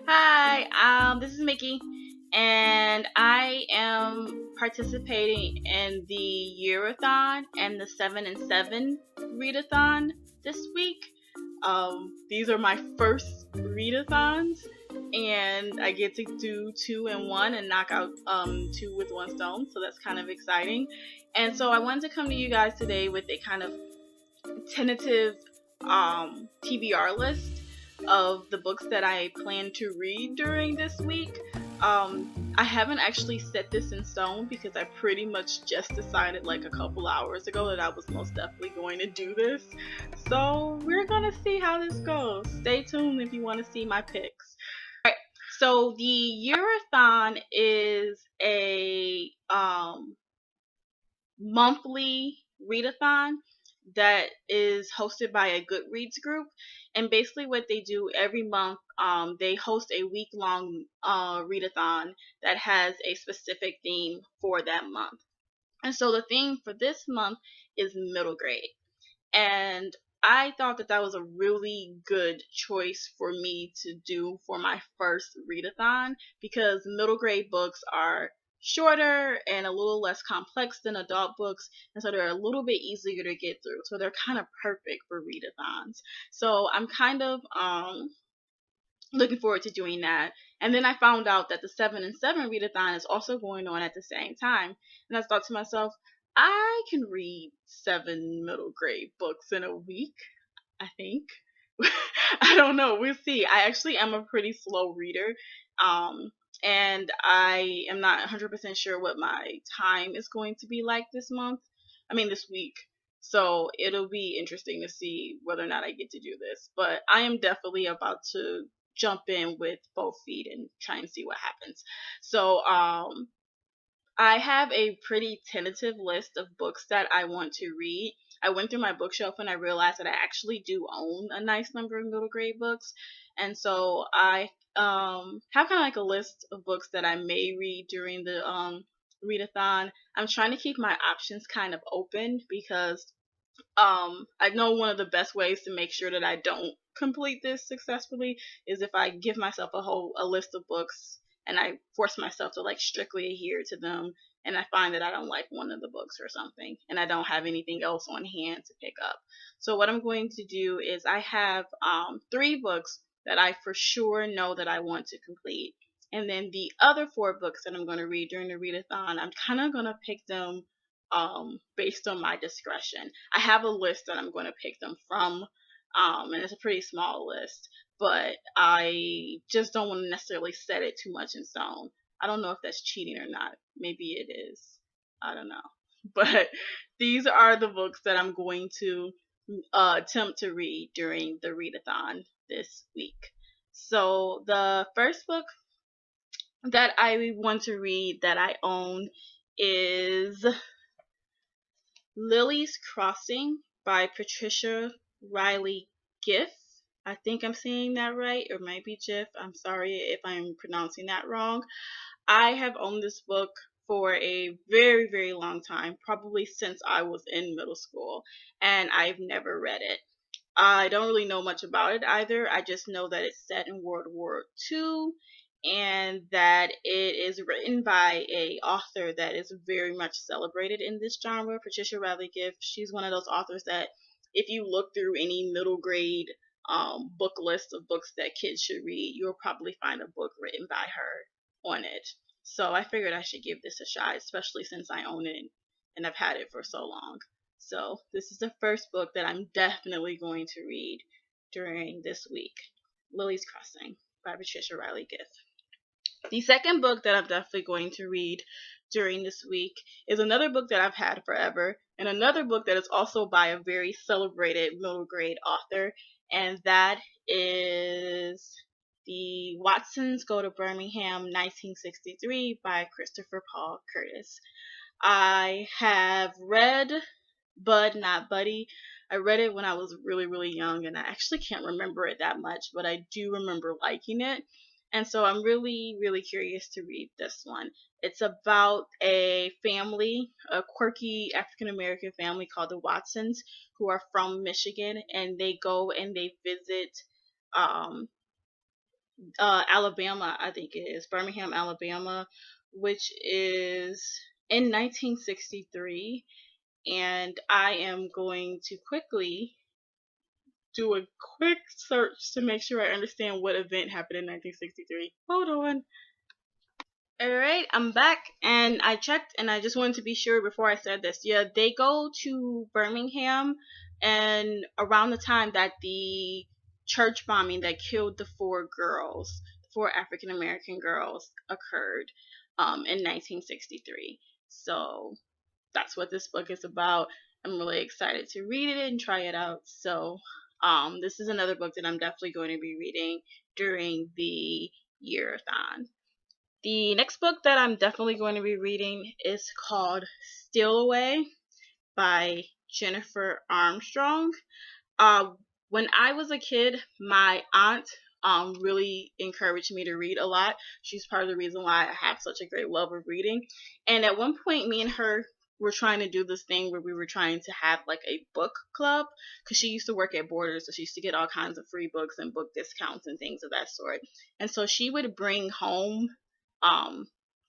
Hi, this is Mickey, and I am participating in the Yearathon and the 7 and 7 Readathon this week. These are my first readathons, and I get to do 2 in 1 and knock out 2 with 1 stone, so that's kind of exciting. And so I wanted to come to you guys today with a kind of tentative TBR list of the books that I plan to read during this week. I haven't actually set this in stone because I pretty much just decided like a couple hours ago that I was most definitely going to do this. So we're gonna see how this goes. Stay tuned if you want to see my picks. Alright, so the Yearathon is a monthly readathon that is hosted by a Goodreads group. And basically, what they do every month, they host a week-long readathon that has a specific theme for that month. And so the theme for this month is middle grade. And I thought that that was a really good choice for me to do for my first readathon because middle grade books are shorter and a little less complex than adult books, and so they're a little bit easier to get through. So they're kind of perfect for readathons. So I'm kind of looking forward to doing that. And then I found out that the 7 and 7 readathon is also going on at the same time. And I thought to myself, I can read 7 middle grade books in a week, I think. I don't know. We'll see. I actually am a pretty slow reader. And I am not 100% sure what my time is going to be like this week. So it'll be interesting to see whether or not I get to do this. But I am definitely about to jump in with both feet and try and see what happens. So I have a pretty tentative list of books that I want to read. I went through my bookshelf and I realized that I actually do own a nice number of middle grade books. And so I have kind of like a list of books that I may read during the readathon. I'm trying to keep my options kind of open because I know one of the best ways to make sure that I don't complete this successfully is if I give myself a list of books and I force myself to like strictly adhere to them, and I find that I don't like one of the books or something and I don't have anything else on hand to pick up. So what I'm going to do is I have 3 books that I for sure know that I want to complete, and then the other 4 books that I'm going to read during the readathon, I'm kind of going to pick them based on my discretion. I have a list that I'm going to pick them from, and it's a pretty small list, but I just don't want to necessarily set it too much in stone. I don't know if that's cheating or not. Maybe it is. I don't know. But these are the books that I'm going to attempt to read during the readathon this week. So the first book that I want to read that I own is Lily's Crossing by Patricia Riley Giff. I think I'm saying that right, or maybe Jiff. I'm sorry if I'm pronouncing that wrong. I have owned this book for a very, very long time, probably since I was in middle school, and I've never read it. I don't really know much about it either. I just know that it's set in World War II and that it is written by a author that is very much celebrated in this genre, Patricia Riley Giff. She's one of those authors that if you look through any middle grade book list of books that kids should read, you'll probably find a book written by her on it. So I figured I should give this a shot, especially since I own it and I've had it for so long. So this is the first book that I'm definitely going to read during this week, Lily's Crossing by Patricia Riley Giff. The second book that I'm definitely going to read during this week is another book that I've had forever, and another book that is also by a very celebrated middle grade author, and that is The Watsons Go to Birmingham 1963 by Christopher Paul Curtis. I have read Bud Not Buddy. I read it when I was really, really young, and I actually can't remember it that much, but I do remember liking it. And so I'm really, really curious to read this one. It's about a family, a quirky African American family called the Watsons, who are from Michigan, and they go and they visit Alabama, I think it is Birmingham, Alabama, which is in 1963. And I am going to quickly do a quick search to make sure I understand what event happened in 1963. Hold on. Alright, I'm back and I checked and I just wanted to be sure before I said this. Yeah, they go to Birmingham and around the time that the church bombing that killed the four African American girls occurred in 1963. So that's what this book is about. I'm really excited to read it and try it out. So this is another book that I'm definitely going to be reading during the year-a-thon. The next book that I'm definitely going to be reading is called Steal Away by Jennifer Armstrong. Uh, when I was a kid, my aunt really encouraged me to read a lot. She's part of the reason why I have such a great love of reading. And at one point, me and her were trying to do this thing where we were trying to have like a book club, because she used to work at Borders, so she used to get all kinds of free books and book discounts and things of that sort. And so she would bring home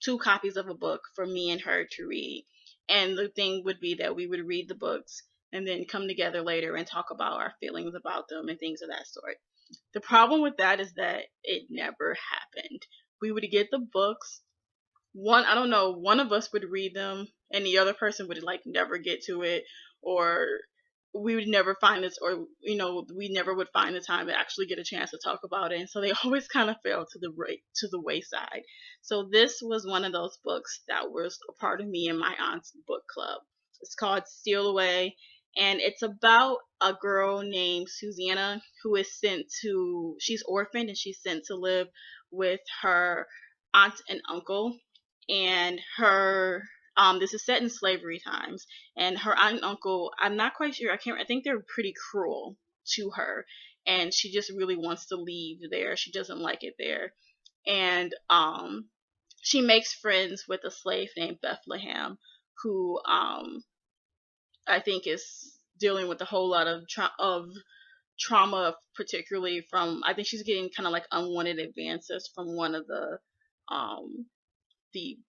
2 copies of a book for me and her to read. And the thing would be that we would read the books and then come together later and talk about our feelings about them and things of that sort. The problem with that is that it never happened. We would get the books. I don't know, one of us would read them and the other person would like never get to it, or we would never find this, or we never would find the time to actually get a chance to talk about it, and so they always kind of fell to the wayside. So this was one of those books that was a part of me and my aunt's book club. It's called Steal Away, and it's about a girl named Susanna who is she's orphaned and she's sent to live with her aunt and uncle, and this is set in slavery times, and her aunt and uncle, I'm not quite sure, I think they're pretty cruel to her, and she just really wants to leave there. She doesn't like it there. And she makes friends with a slave named Bethlehem, who I think is dealing with a whole lot of trauma, particularly from, I think she's getting kind of like unwanted advances from one of the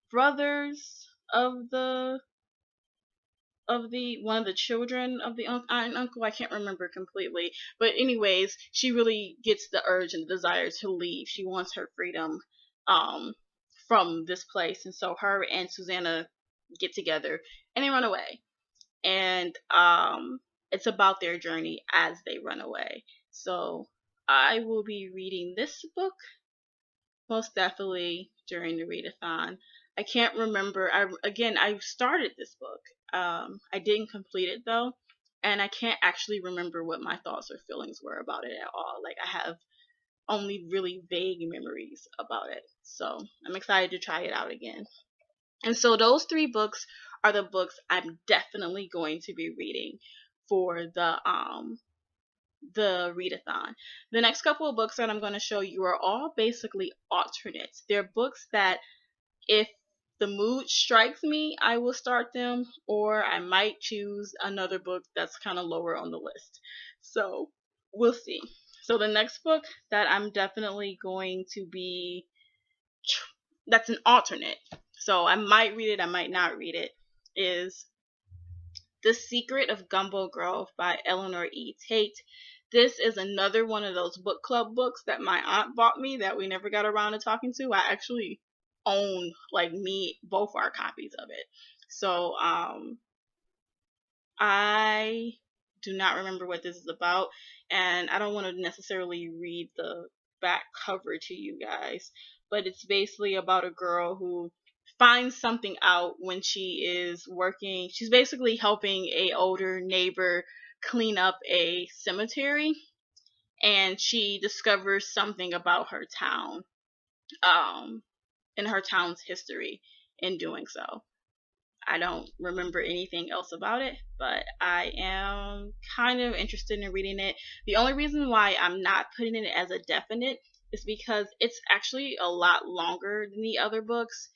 brothers of one of the children of the aunt and uncle. I can't remember completely, but anyways, she really gets the urge and the desire to leave. She wants her freedom from this place, and so her and Susanna get together and they run away, and it's about their journey as they run away. So I will be reading this book most definitely during the readathon. I can't remember. I started this book. I didn't complete it though, and I can't actually remember what my thoughts or feelings were about it at all. Like, I have only really vague memories about it. So I'm excited to try it out again. And so those 3 books are the books I'm definitely going to be reading for the readathon. The next couple of books that I'm going to show you are all basically alternates. They're books that if the mood strikes me, I will start them, or I might choose another book that's kind of lower on the list. So we'll see. So the next book that I'm definitely going to be, that's an alternate, so I might read it, I might not read it, is The Secret of Gumbo Grove by Eleanor E. Tate. This is another one of those book club books that my aunt bought me that we never got around to talking to. I actually own, like, both our copies of it. So I do not remember what this is about, and I don't want to necessarily read the back cover to you guys, but it's basically about a girl who finds something out when she is working. She's basically helping a older neighbor clean up a cemetery, and she discovers something about her town, in her town's history in doing so. I don't remember anything else about it, but I am kind of interested in reading it. The only reason why I'm not putting it as a definite is because it's actually a lot longer than the other books.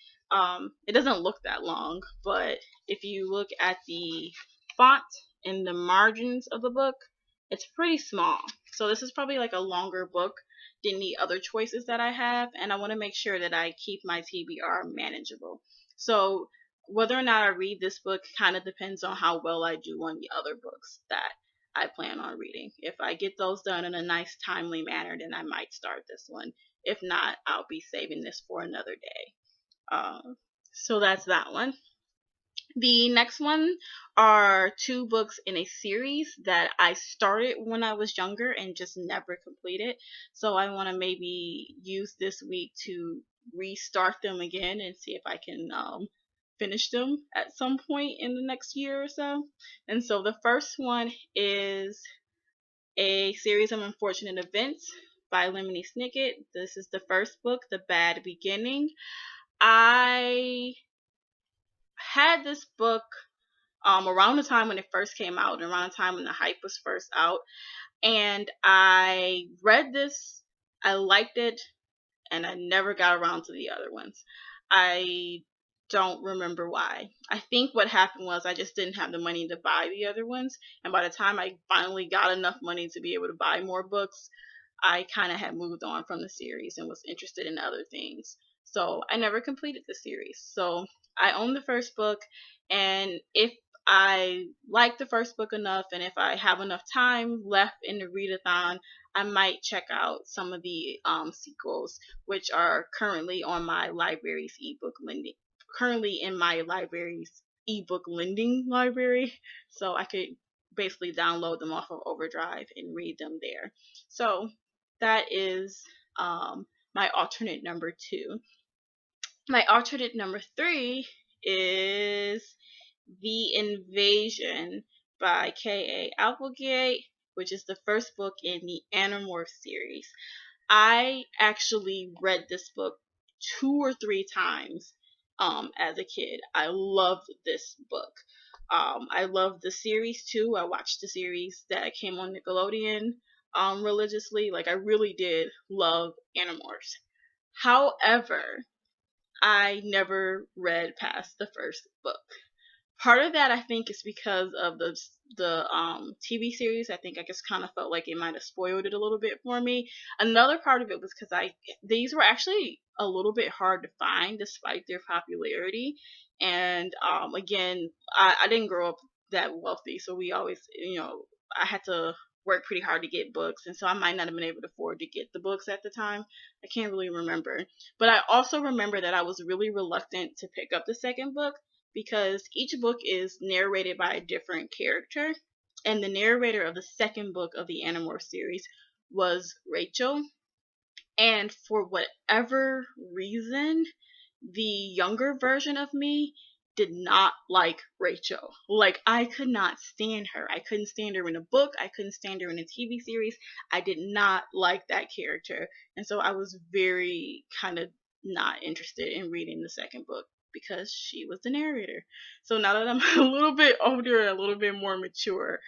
It doesn't look that long, but if you look at the font in the margins of the book, It's pretty small. So this is probably like a longer book than the other choices that I have, and I want to make sure that I keep my TBR manageable. So whether or not I read this book kind of depends on how well I do on the other books that I plan on reading. If I get those done in a nice, timely manner, then I might start this one. If not, I'll be saving this for another day. So that's that one. The next one are two books in a series that I started when I was younger and just never completed. So I want to maybe use this week to restart them again and see if I can finish them at some point in the next year or so. And so the first one is a series of unfortunate events by Lemony Snicket. This is the first book, The Bad Beginning. I had this book around the time when it first came out, and around the time when the hype was first out, and I read this. I liked it, and I never got around to the other ones. I don't remember why. I think what happened was I just didn't have the money to buy the other ones, and by the time I finally got enough money to be able to buy more books, I kind of had moved on from the series and was interested in other things. So I never completed the series. So I own the first book, and if I like the first book enough, and if I have enough time left in the readathon, I might check out some of the sequels, which are currently on my library's ebook lending. Currently in my library's ebook lending library, so I could basically download them off of Overdrive and read them there. So that is my alternate number 2. My alternate number 3 is The Invasion by K.A. Applegate, which is the first book in the Animorph series. I actually read this book 2 or 3 times as a kid. I loved this book. I loved the series too. I watched the series that came on Nickelodeon religiously. Like, I really did love Animorphs. However, I never read past the first book. Part of that, I think, is because of the TV series. I think I just kind of felt like it might have spoiled it a little bit for me. Another part of it was because these were actually a little bit hard to find despite their popularity. And again, I didn't grow up that wealthy, so we always, I had to work pretty hard to get books, and so I might not have been able to afford to get the books at the time. I can't really remember. But I also remember that I was really reluctant to pick up the second book because each book is narrated by a different character, and the narrator of the second book of the Animorph series was Rachel. And for whatever reason, the younger version of me did not like Rachel. Like, I could not stand her. I couldn't stand her in a book. I couldn't stand her in a TV series. I did not like that character. And so I was very kind of not interested in reading the second book because she was the narrator. So now that I'm a little bit older and a little bit more mature,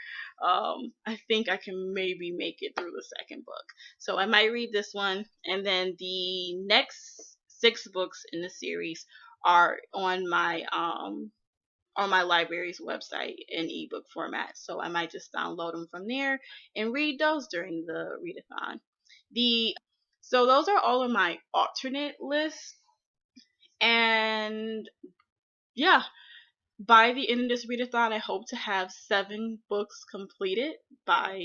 I think I can maybe make it through the second book. So I might read this one, and then the next 6 books in the series are on my library's website in ebook format. So I might just download them from there and read those during the readathon. So those are all of my alternate lists. And yeah, by the end of this readathon, I hope to have 7 books completed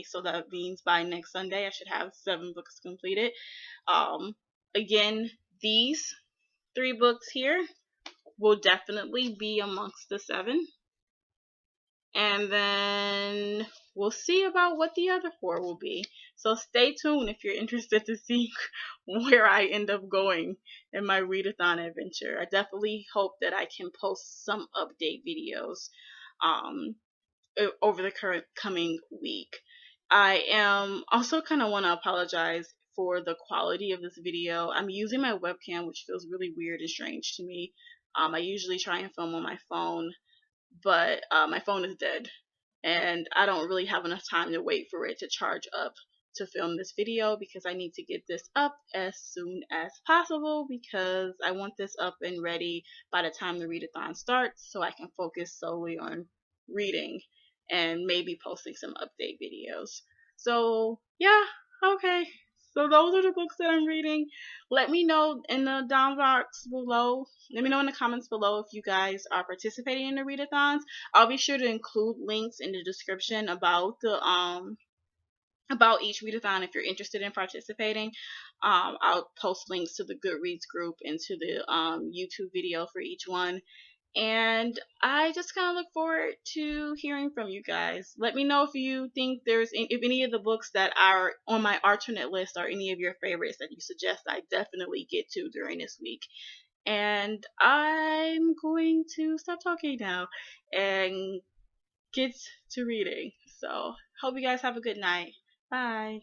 so that means by next Sunday, I should have 7 books completed. Again, these 3 books here will definitely be amongst the 7. And then we'll see about what the other 4 will be. So stay tuned if you're interested to see where I end up going in my readathon adventure. I definitely hope that I can post some update videos over the coming week. I am also kind of want to apologize for the quality of this video. I'm using my webcam, which feels really weird and strange to me. I usually try and film on my phone, but my phone is dead, and I don't really have enough time to wait for it to charge up to film this video because I need to get this up as soon as possible because I want this up and ready by the time the readathon starts so I can focus solely on reading and maybe posting some update videos. So yeah, okay. So those are the books that I'm reading. Let me know in the down box below. Let me know in the comments below if you guys are participating in the readathons. I'll be sure to include links in the description about each readathon if you're interested in participating. I'll post links to the Goodreads group and to the YouTube video for each one. And I just kind of look forward to hearing from you guys. Let me know if you think if any of the books that are on my alternate list are any of your favorites that you suggest I definitely get to during this week. And I'm going to stop talking now and get to reading. So, hope you guys have a good night. Bye.